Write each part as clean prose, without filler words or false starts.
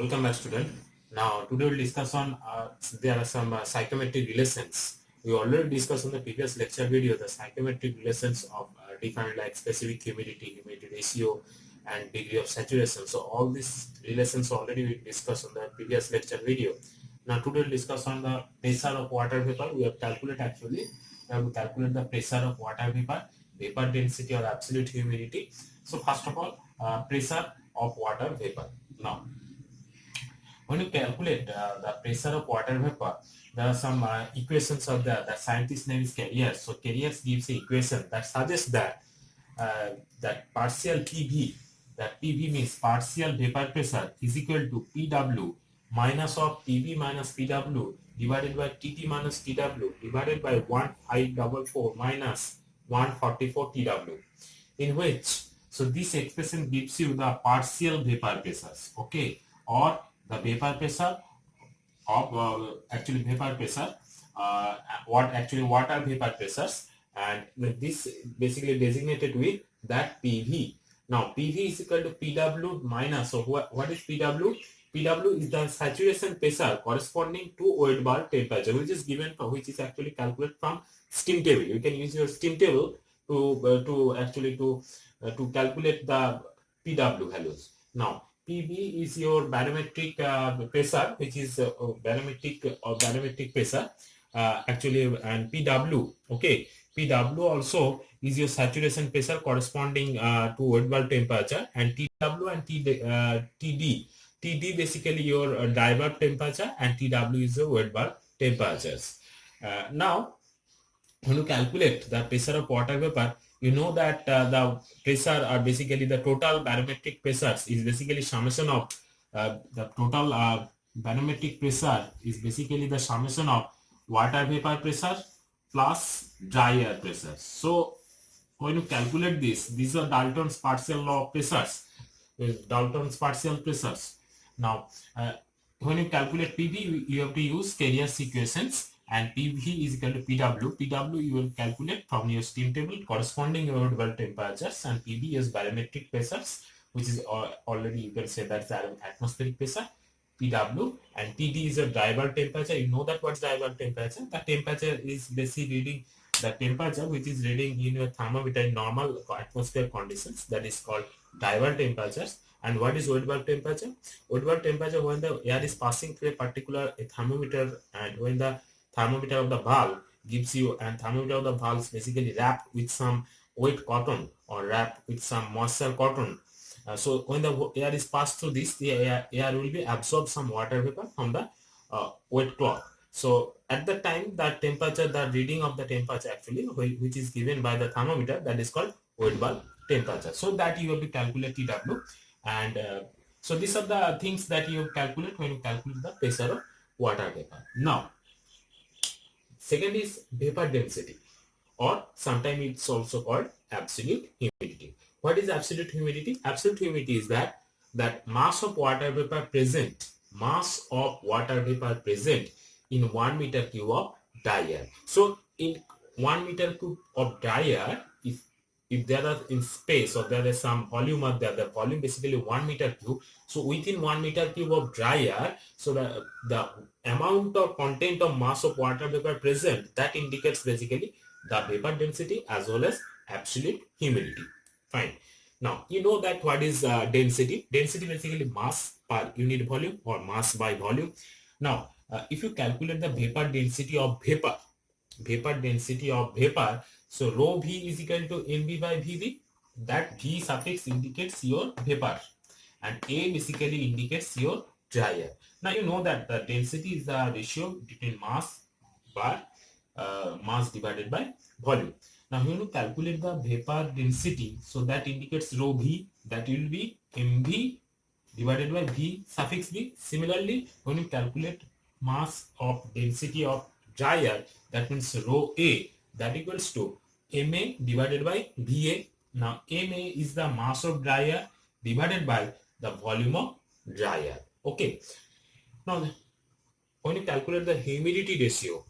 Welcome back, student. Now, today we'll discuss on there are some psychometric relations. We already discussed on the previous lecture video the psychometric relations of defined like specific humidity ratio, and degree of saturation. So all these relations already we discussed on the previous lecture video. Now, today we'll discuss on the pressure of water vapor. We have to calculate the pressure of water vapor, vapor density or absolute humidity. So first of all, pressure of water vapor. Now, when you calculate the pressure of water vapor, there are some equations of the scientist name is Carrier. So Carrier gives an equation that suggests that that partial PV, that PV means partial vapor pressure, is equal to PW minus of PV minus PW divided by TT minus TW divided by 1544 minus 144 TW, in which, so this expression gives you the partial vapor pressures, okay, or the vapor pressure of actually vapor pressure, what actually water vapor pressures, and this basically designated with that PV. Now PV is equal to PW minus, so what is PW? PW is the saturation pressure corresponding to wet bulb temperature, which is given from, which is actually calculated from steam table. You can use your steam table to calculate the PW values. Now PV is your barometric pressure, which is barometric pressure actually, and PW, okay, PW also is your saturation pressure corresponding to wet bulb temperature, and TW and TD basically your dry bulb temperature, and TW is the wet bulb temperatures. Now, when you calculate the pressure of water vapor, you know that the pressure are basically the total barometric pressures is basically summation of the total barometric pressure is basically the summation of water vapor pressure plus dry air pressure. So when you calculate this, these are Dalton's partial law of pressures, Dalton's partial pressures. Now, when you calculate PV, you have to use Carrier's equations, and PV is equal to PW. PW you will calculate from your steam table corresponding your well temperatures, and PV is barometric pressures, which is already you can say that's atmospheric pressure. PW, and TD is a dry bulb temperature. You know that what's dry bulb temperature? The temperature is basically reading the temperature which is reading in your thermometer in normal atmosphere conditions, that is called dry bulb temperatures. And what is wet bulb temperature? Wet bulb temperature when the air is passing through a particular thermometer, and when the thermometer of the valve gives you, and thermometer of the valve is basically wrapped with some wet cotton or wrapped with some moisture cotton. So when the air is passed through this, the air will be absorb some water vapor from the wet cloth. So at the time, the temperature, the reading of the temperature actually, which is given by the thermometer, that is called wet bulb temperature. So that you have to calculate TW, and so these are the things that you calculate when you calculate the pressure of water vapor. Now, second is vapor density, or sometimes it's also called absolute humidity. What is absolute humidity? Absolute humidity is that mass of water vapor present, in 1 meter cube of dry air. So in 1 meter cube of dry air, if there are in space or there is some volume of the volume basically 1 meter cube. So within 1 meter cube of dry air, so the amount of content of mass of water vapor present, that indicates basically the vapor density as well as absolute humidity. Fine. Now you know that what is density? Density basically mass per unit volume or mass by volume. Now if you calculate the vapor density of vapor, so rho v is equal to mv by vv. That v suffix indicates your vapor, and a basically indicates your dry air. Now you know that the density is the ratio between mass by mass divided by volume. Now when you calculate the vapor density, so that indicates rho v, that will be mv divided by v suffix v. Similarly, when you calculate mass of density of dry air, that means rho a, that equals to ma divided by va. Now ma is the mass of dry air divided by the volume of dry air. Okay. Now when you calculate the humidity ratio,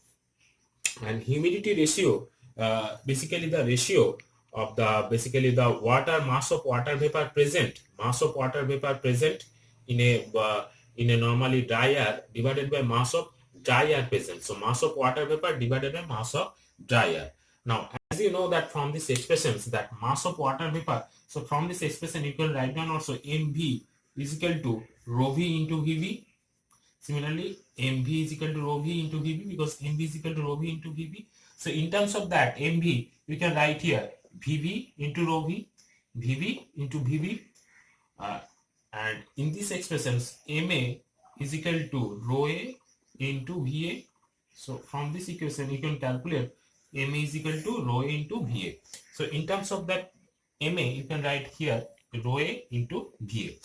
and humidity ratio, basically the ratio of the mass of water vapor present in a in a normally dry air divided by mass of dry air present. So mass of water vapor divided by mass of dry air. Now, as you know that from this expressions that mass of water vapor, so from this expression you can write down also mv is equal to rho v into vv. Similarly, mv is equal to rho v into vv because mv is equal to rho v into vv. So in terms of that mv, you can write here vv into rho v, vv into vv, and in these expressions ma is equal to rho a into va. So from this equation you can calculate ma is equal to rho a into va. So in terms of that ma, you can write here rho a into va.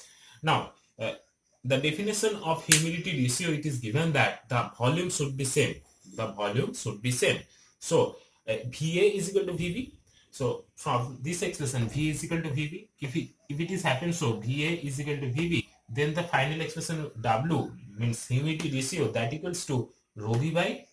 Now the definition of humidity ratio, it is given that the volume should be same. The volume should be same. So va is equal to vv. So from this expression v is equal to vv, if it is happen so va is equal to vv, then the final expression w means humidity ratio, that equals to rho v by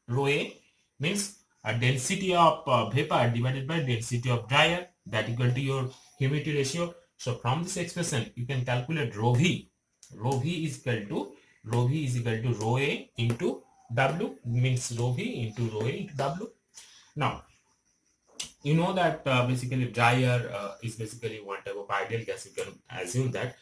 rho a, means a density of vapor divided by density of dry air, that equal to your humidity ratio. So from this expression you can calculate rho v. Rho v is equal to rho a into w, means rho v into rho a into w. Now you know that basically dry air is basically one type of ideal gas. You can assume that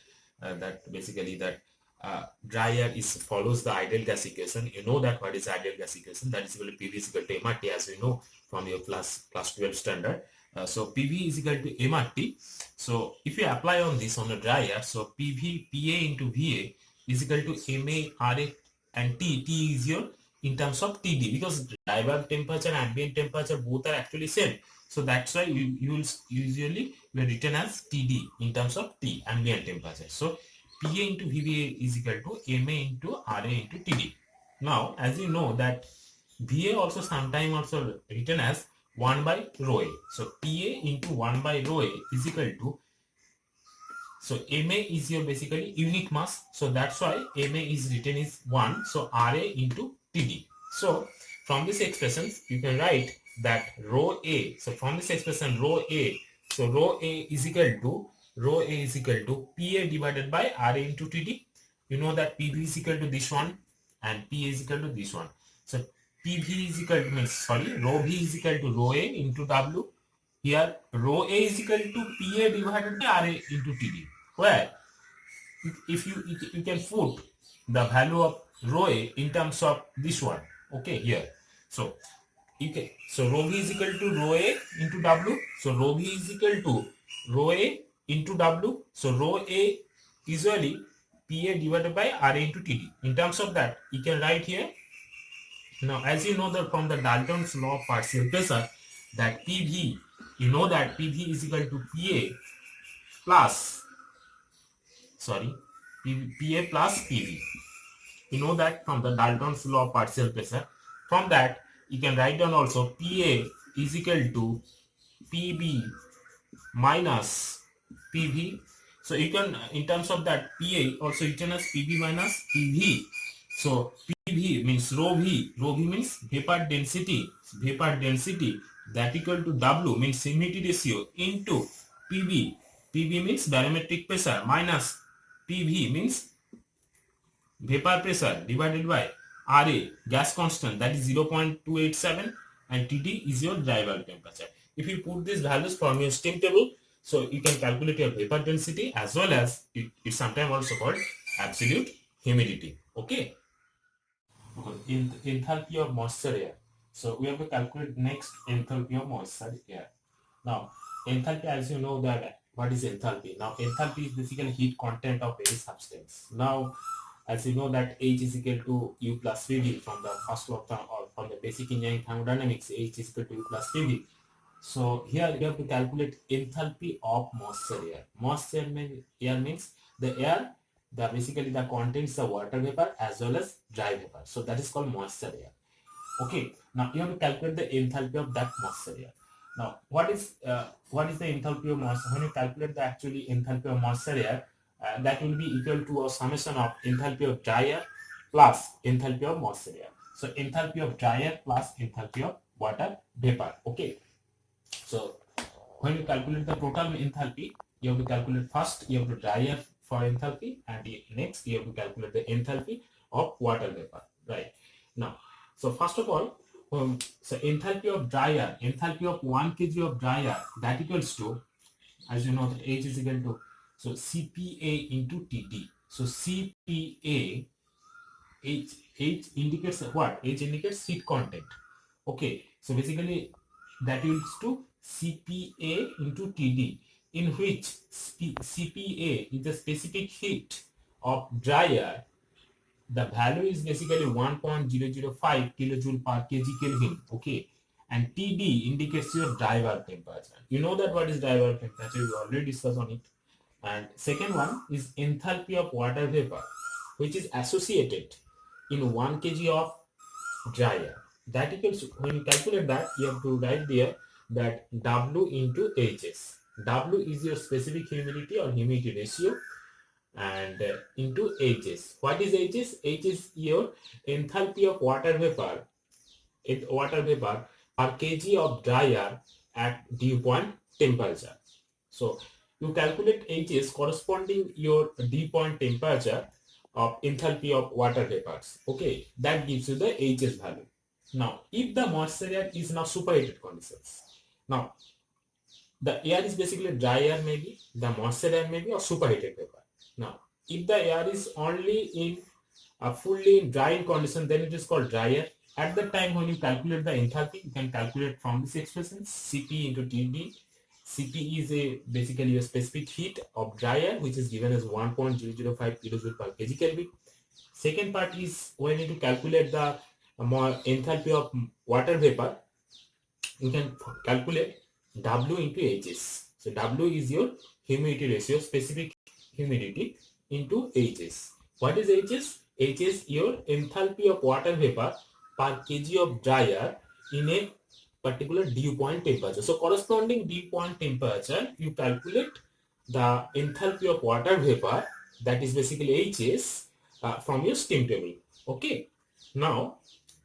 dry air is follows the ideal gas equation. You know that what is ideal gas equation, that is equal to PV is equal to MRT, as we know from your class 12 standard. So PV is equal to MRT. So if you apply on this on a dry air, so PV PA into VA is equal to MA RA, and T is your in terms of TD, because dry bulb temperature and ambient temperature both are actually same. So that's why you will usually we written as TD in terms of T, ambient temperature. So PA into VBA is equal to MA into RA into TD. Now, as you know that VA also sometimes also written as 1 by rho A. So PA into 1 by rho A is equal to, so MA is your basically unit mass. So that's why MA is written is 1. So RA into TD. So from this expression, you can write that rho A. So from this expression rho A. So rho A is equal to PA divided by RA into TD. You know that PV is equal to this one and PA is equal to this one. So PV is equal to, rho V is equal to rho A into W. Here rho A is equal to PA divided by RA into TD, where if you can put the value of rho A in terms of this one, okay, here. So rho V is equal to rho A into W. So rho V is equal to rho A into W. So rho A usually PA divided by RA into TD. In terms of that, you can write here. Now, as you know that from the Dalton's law of partial pressure, that PV, you know that PV is equal to PA plus, PA plus PV. You know that from the Dalton's law of partial pressure. From that, you can write down also PA is equal to PB minus PV. So you can, in terms of that PA, also written as PB minus PV. So PV means rho V means vapor density, that equal to W means humidity ratio into PV. PV means barometric pressure minus PV means vapor pressure divided by RA, gas constant, that is 0.287, and TD is your dry bulb temperature. If you put these values from your steam table, so you can calculate your vapor density as well as it's sometimes also called absolute humidity. Okay. In enthalpy of moisture air. So we have to calculate next enthalpy of moisture air. Now, enthalpy, as you know that what is enthalpy? Now, enthalpy is basically heat content of any substance. Now, as you know that H is equal to U plus PV from the first law or from the basic engineering thermodynamics, H is equal to U plus PV. So here you have to calculate enthalpy of moisture air. Moisture air means the air that basically the contains the water vapor as well as dry vapor. So that is called moisture air. Okay. Now you have to calculate the enthalpy of that moisture air. Now what is the enthalpy of moisture? When you calculate the actually enthalpy of moisture air, that will be equal to a summation of enthalpy of dry air plus enthalpy of moisture air. So enthalpy of dry air plus enthalpy of water vapor. Okay. So when you calculate the total enthalpy, you have to calculate first, you have to dry air for enthalpy, and next you have to calculate the enthalpy of water vapor, right? Now, so first of all, so enthalpy of dry air, enthalpy of 1 kg of dry air, that equals to, as you know, that H is equal to, so CPA into TD. So CPA, H indicates what? H indicates heat content. Okay, so basically that equals to CPA into TD, in which CPA is the specific heat of dry air. The value is basically 1.005 kilojoule per kg Kelvin. Okay, and TD indicates your dry bulb temperature. You know that what is dry bulb temperature, we already discussed on it. And second one is enthalpy of water vapor, which is associated in 1 kg of dry air. That equals, when you calculate that, you have to write there that W into HS. W is your specific humidity or humidity ratio, and into HS. What is HS? H is your enthalpy of water vapor, per kg of dry air at dew point temperature. So you calculate HS corresponding your dew point temperature of enthalpy of water vapors. Okay, that gives you the HS value. Now, if the moisture air is now superheated conditions, now the air is basically dry air, maybe the moisture air, maybe, or superheated vapor. Now, if the air is only in a fully drying condition, then it is called dry air. At the time when you calculate the enthalpy, you can calculate from this expression Cp into Td. Cp is basically a specific heat of dry air, which is given as 1.005 kilojoule per kg Kelvin. Second part is when you need to calculate the enthalpy of water vapor, you can calculate W into HS. So W is your humidity ratio, specific humidity, into HS. What is HS? HS your enthalpy of water vapor per kg of dry air in a particular dew point temperature. So corresponding dew point temperature, you calculate the enthalpy of water vapor, that is basically HS, from your steam table. Okay. Now,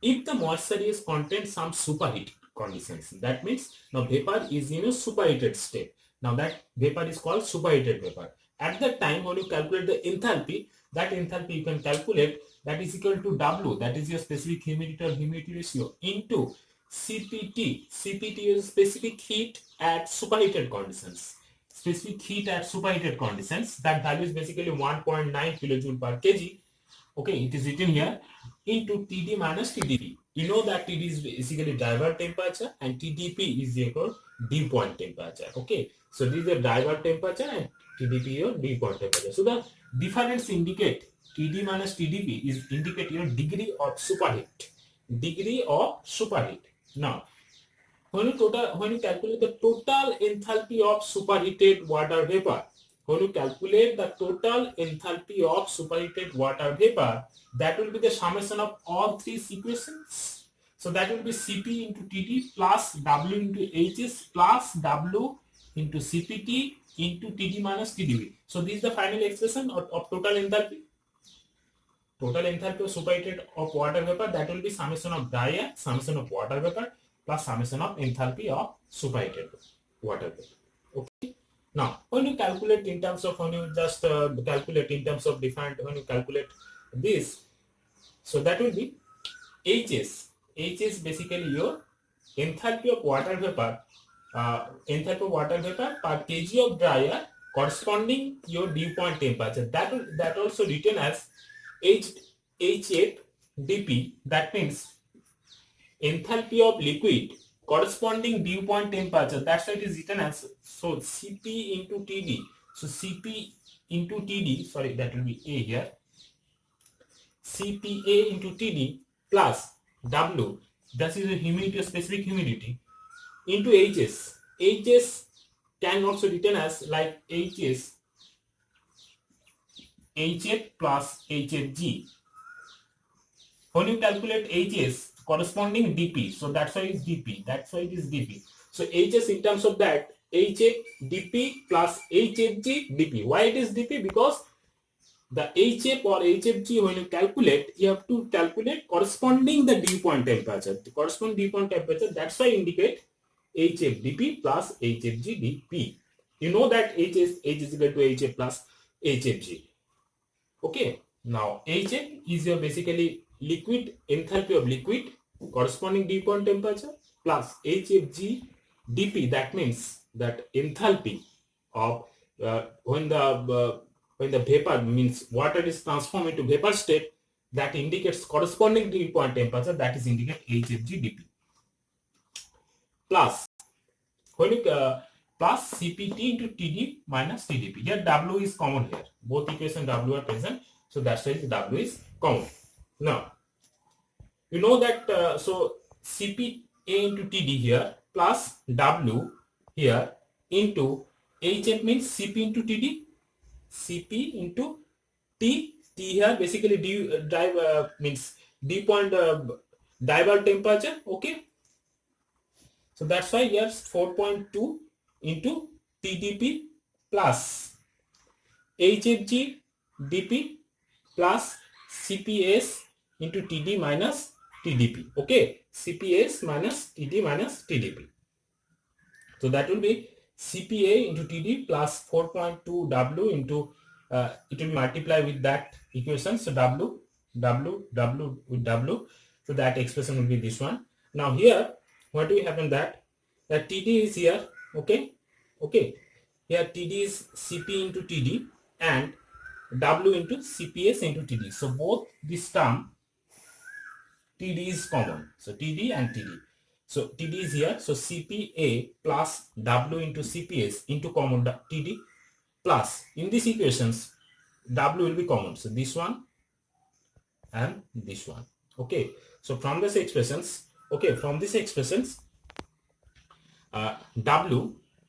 if the moisture is contains some superheat conditions, that means now vapor is in a superheated state. Now that vapor is called superheated vapor. At that time when you calculate the enthalpy, that enthalpy you can calculate, that is equal to W, that is your specific humidity or humidity ratio, into CPT. CPT is specific heat at superheated conditions. Specific heat at superheated conditions, that value is basically 1.9 kilojoule per kg. Okay, it is written here, into TD minus TDP. You know that TD is basically dry bulb temperature and TDP is equal dew point temperature. Okay, so this is the dry bulb temperature and TDP your dew point temperature. So the difference indicate TD minus TDP is indicate your degree of superheat. Degree of superheat. Now, when you calculate the total enthalpy of superheated water vapor, when you calculate the total enthalpy of superheated water vapor, that will be the summation of all three equations. So that will be Cp into Td plus W into Hs plus W into Cpt into Td minus Tdv. So this is the final expression of total enthalpy. Total enthalpy of superheated of water vapor, that will be summation of dry air, summation of water vapor, plus summation of enthalpy of superheated water vapor. Okay. Now, when you calculate in terms of, when you just calculate in terms of different, when you calculate this, so that will be HS. HS basically your enthalpy of water vapor, per kg of dry air corresponding your dew point temperature. That also written as HF dP. That means enthalpy of liquid corresponding dew point temperature. That's why it is written as, so Cp into Td. So Cp into Td, sorry, that will be A here. Cpa into Td plus W, that is the humidity, specific humidity, into Hs. Hs can also written as like Hs, Hf plus Hfg. When you calculate Hs corresponding dP, so that's why it's dP, that's why it is dP. So Hs in terms of that, Hf dP plus Hfg dP. Why it is dP? Because the HF or HFG, when you calculate, you have to calculate corresponding the dew point temperature. The corresponding dew point temperature, that's why indicate HF dP plus HFG dP. You know that H is equal to HF plus HFG. Okay, now HF is your basically liquid enthalpy of liquid corresponding dew point temperature plus HFG dP. That means that enthalpy of when the vapor means water is transformed into vapor state, that indicates corresponding dew point temperature, that is indicate HFG dP, plus when you plus CPT into TD minus TDP. Here W is common here. Both equation W are present. So that's why the W is common. Now, you know that so CPA into TD here plus W here into HF means CP into TD. CP into T. T here basically means dew point diverge temperature. Okay. So that's why here 4.2 into TDP plus HFG dP plus CPS into TD minus TDP. Okay, CPS minus TD minus TDP. So that will be CPA into TD plus 4.2 W into it will multiply with that equation. So W with W. So that expression will be this one. Now here, what will happen that TD is here. Okay. Here TD is CP into TD and W into CPS into TD. So both this term TD is common. So TD and TD. So TD is here. So CPA plus W into CPS into common TD plus in these equations W will be common. So this one and this one. Okay. So from this expressions,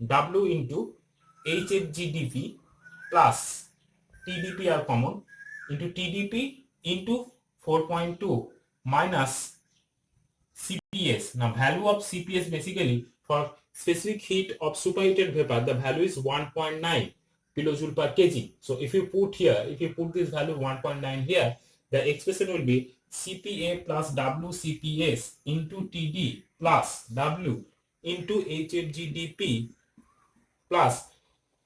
W into HFGDP plus TDP are common into TDP into 4.2 minus CPS. Now value of CPS basically for specific heat of superheated vapor, the value is 1.9 kilojoule per kg. So if you put this value 1.9 here, the expression will be CPA plus WCPS into TD plus W into HFGDP plus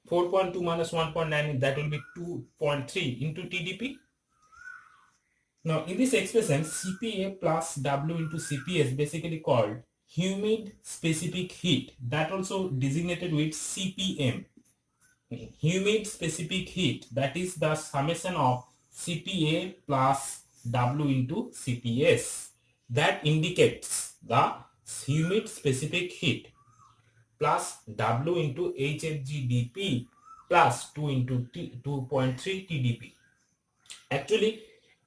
4.2 minus 1.9, that will be 2.3 into TDP. Now in this expression, CPA plus W into CPS basically called humid specific heat, that also designated with CPM. Humid specific heat, that is the summation of CPA plus W into CPS, that indicates the humid specific heat plus W into HFGDP plus 2 into 2.3 TDP. Actually,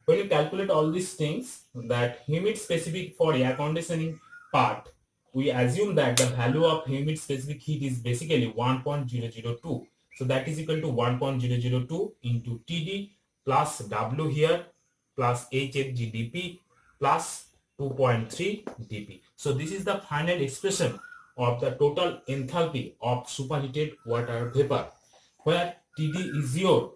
when you calculate all these things, that humid specific for air conditioning part, we assume that the value of humid specific heat is basically 1.002. So that is equal to 1.002 into TD plus W here plus HFGDP plus 2.3 dP. So this is the final expression of the total enthalpy of superheated water vapor, where TD is your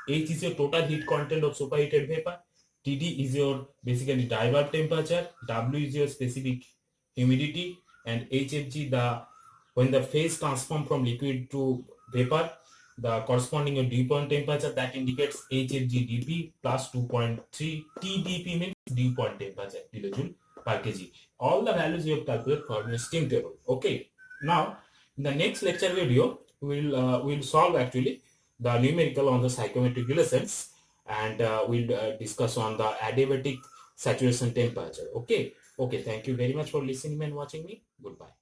H is your total heat content of superheated vapor, TD is your basically diverge temperature, W is your specific humidity, and HFG when the phase transform from liquid to vapor, the corresponding dew point temperature, that indicates HFG dP plus 2.3 TDP means dew point temperature kilojoule per kg. All the values you have calculated for your steam table. Okay. Now in the next lecture video, we'll solve actually the numerical on the psychometric relations, and we'll discuss on the adiabatic saturation temperature. Okay. Thank you very much for listening and watching me. Goodbye.